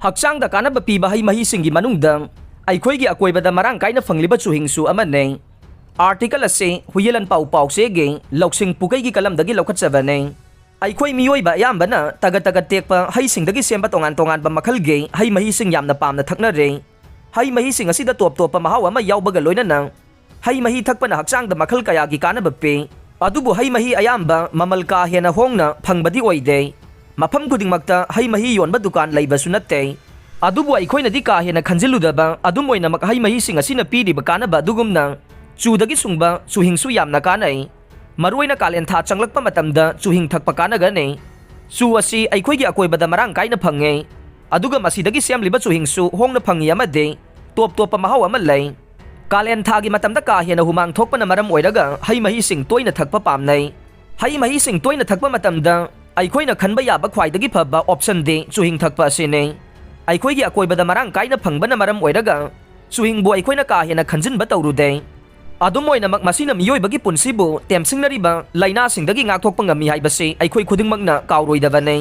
हक्चांग दा कानब पीबा हई मही सिंगी मनुंगदा अखोई की अकोइबदा मरांग काइना फंगलिबा चुहिंगसु अमने आर्टिकल असे हुयलन पाउ पाउ सेगे लौसिंग पुकई की कलम दगी लौखटचबने अखोई मियोइबा यामबना तगत तगत तेकपा हई सिंगदगी सेंबा तोंगान तोंगान बा मखलगे हई मही सिंग यामना पामना थकनरे हई मही सिंग असिदा टॉप टॉप महाव अमा यावबगा लोइनना हई मही थकपना हक्चांग दा मखल कयागी कानब पे अदुबु हई मही अयामबा ममल का हेना होंगना फंगबदी ओइदे मफम खुदिंगमक्ता हई मही योनबा दुकान लैबसु नत्ते अदुबु अखोइनदी का हेना खंजिलुदबा अदुम ओइनमक हई मही सिंग असिना पीरिबा कानबा दुगुमना चूदगी सुंगबा चुहिंगसु यामना कानै मरुइना कालेन था चंगलकपा मतमदा चुहिंग थकपा कानगने चू असि अखोइगी अकोइबदा मरांग काइना फंगे अदुगा मसिदगी सेमलिबा चुहिंगसु होंगना फंगी अमदे टॉप टॉप महाव अमा लै कालेन थागी मतमदा का हेना हुमांग थोकपना मरम ओइरगा हई मही सिंग तोइना थकपा पामनै हई मही सिंग तोइना थकपा मतमदा अखोइना खनबा याबा ख्वाइदगी फबा ऑप्शन दे चुहिंग थकपा असिने अखोइगी अकोइबदा मरांग काइना फंगबना मरम ओइरगा चुहिंगबु अखोइना का हेना खंजिनबा तौरुदे अदुम ओइनमक मसिना मियोइबगी पुनसिबु टेमसिंगनरिबा लाइनासिंगदगी ngaktokpa ngami haibase अखोइ खुदिंगमकना काउरोइदबने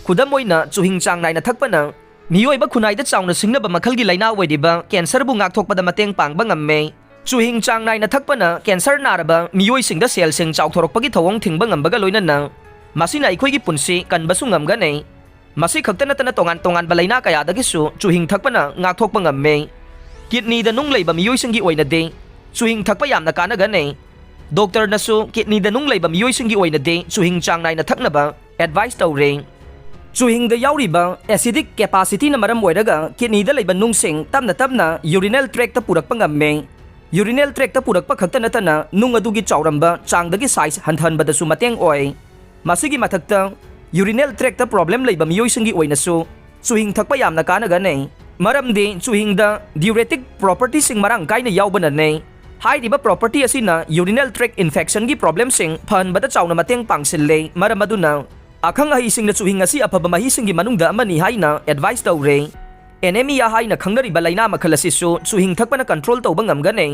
खुदम ओइना चुहिंग चांग नाइना थकपना मियोइबा खुनाइदा चाउना सिंगनबा मखलगी लाइना ओइदिबा कैंसरबु ngaktokpada mateng pangba ngamme चुहिंग चांग नाइना थकपना कैंसर नारबा मियोइसिंगदा सेलसिंग चाउथोरकपगी थवोंग थिंगबा ngambga लोइनना मसिना अखोइगी पुनसि कनबसु ngamgane मसि खक्ता नतना तोंगान तोंगान बा लाइना कयादगिसु चुहिंग थकपना ngaktokpa ngamme किडनी दा नुंग लैबा मियोइसिंगी ओइनदे चुहिंग थकपा यामना कानगने डॉक्टर नसु किडनी दा नुंग लैबा मियोइसिंगी ओइनदे चुहिंग चांग नाइना थकनबा एडवाइस तौरे चुहिंग दा याउरिबा एसिडिक कैपेसिटी ना मरम ओइरगा किडनी दा लैबा नुंगसिंग तबना तबना यूरिनल ट्रैक ता पुरकपा ngame यूरिनल ट्रैक ता पुरकपा खक्ता नतना नुंग अदुगी चाउरंबा चांगदगी साइज हंथनबदसु मतेंग ओइ मसिगी मथक्ता यूरिनल ट्रैक ता प्रॉब्लम लैबा मियोइसिंगी ओइनसु चुहिंग थकपा यामना कानगने मरमदे चुहिंग दा diuretic property सिंग मरांग काइना यावबनने हाइरिबा प्रॉपर्टी असिना यूरिनल ट्रैक इन्फेक्शन की प्रॉब्लम सिंग फहनबदा चाउना मतेंग पांगसिल्ले मरम अदुना अखंग हई सिंग चुहिंग असि अफबा मही सिंगी मनुंगदा अमनी हाइना एडवाइस तौरे एनेमिया हाइना खंगरिबा लाइना मखल असिसु चुहिंग थकपना कंट्रोल तौबा ngamgane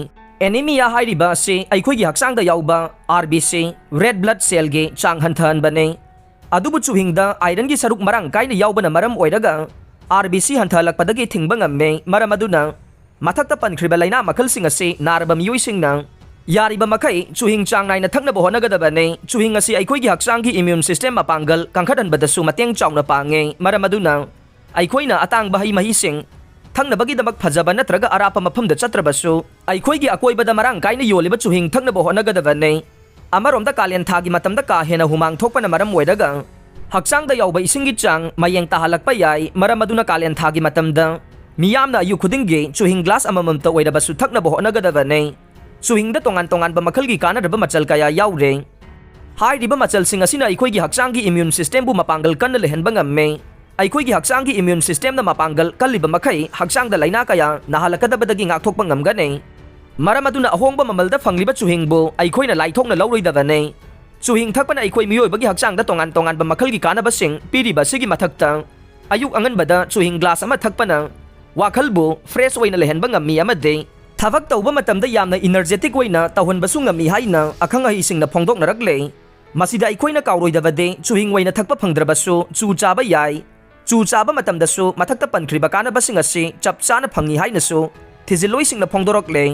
एनेमिया हाइरिबा से अखोइगी हक्चांगदा यावबा आरबीसी रेड ब्लड सेल गे चांग हंथहनबने अदुबु चुहिंगदा आयरन की सरुक मरांग काइना यावबना मरम ओइरगा आरबीसी हंथहलकपदगी थिंगबा ngame मरम अदुना मथक्ता पनख्रिबा लाइना मखलसिंग असे नारबा मियोइसिंगना यारिबा मखै चुहिंग चांग नाइना थकनबा होनगदबने चुहिंग असे अखोइगी हक्चांगी इम्यून सिस्टम मपांगल कंखदनबदसु मतेंग चाउना पांगे मरम अदुना अखोइना अतांग बहई महीसिंग थंगनबगीदमक फजबा नत्रगा अरापा मफमदा चत्रबसु अखोइगी अकोइबदा मरांग काइना योलिबा चुहिंग थकनबा होनगदबने अमरोमदा कालेन थागी मतमदा का हेना हुमांग थोकपना मरम ओइरगा हक्चांगदा यावबा इसिंगी चांग मयेंग ताहलकपा याय मरम अदुना कालेन थागी मतमदा मियामना अयु खुदिंगे चुहिंग ग्लास अमममता ओइरबसु थकनबा होनगदबने चुहिंगदा तोंगान तोंगान बा मखलगी कानरबा मचल कया यावरे हाइरिबा मचलसिंग असिना अखोइगी हक्चांगी इम्यून सिस्टम बु मपांगल कन्न लेहनबा ngame अखोइगी हक्चांगी इम्यून सिस्टम दा मपांगल कल्लिबा मखै हक्चांगदा लाइना कया नाहलकदबदगी ngaktokpa ngamgane मरम अदुना अहोंगबा ममलदा फंगलिबा चुहिंगबु अखोइना लाइथोकना लौरोइदबने चुहिंग थकपना अखोइ मियोइबगी हक्चांगदा तोंगान तोंगान बा मखलगी कानबसिंग पीरिबा सिगी मथक्ता अयुक अंगनबदा चुहिंग ग्लास अमा थकपना वाखलबु फ्रेश ओइना लेहनबा ngami amade थबक तौबा मतमदा यामना इनर्जेटिक ओइना तौहनबसु ngami हाइना अखंग हईसिंगना फोंदोकनरकले मसिदा अखोइना काउरोइदबदे चुहिंग ओइना थकपा फंगद्रबसु चू चाबा याय चू चाबा मतमदसु मथक्ता पनख्रिबा कानबसिंग असे चपचाना फंगी हाइनसु थिजिलोइसिंगना फोंदोरकले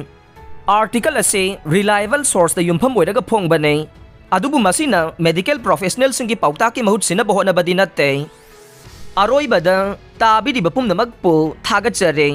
आर्टिकल असे रिलायबल सोर्स दा युमफम ओइरगा फोंगबने अदुबु मसिना मेडिकल प्रोफेशनल सिंगी पाउता के महूत सिना बहोनबदी नत्ते अरोइबदा ताबिरिबा पुमनमकपु थागतचरे।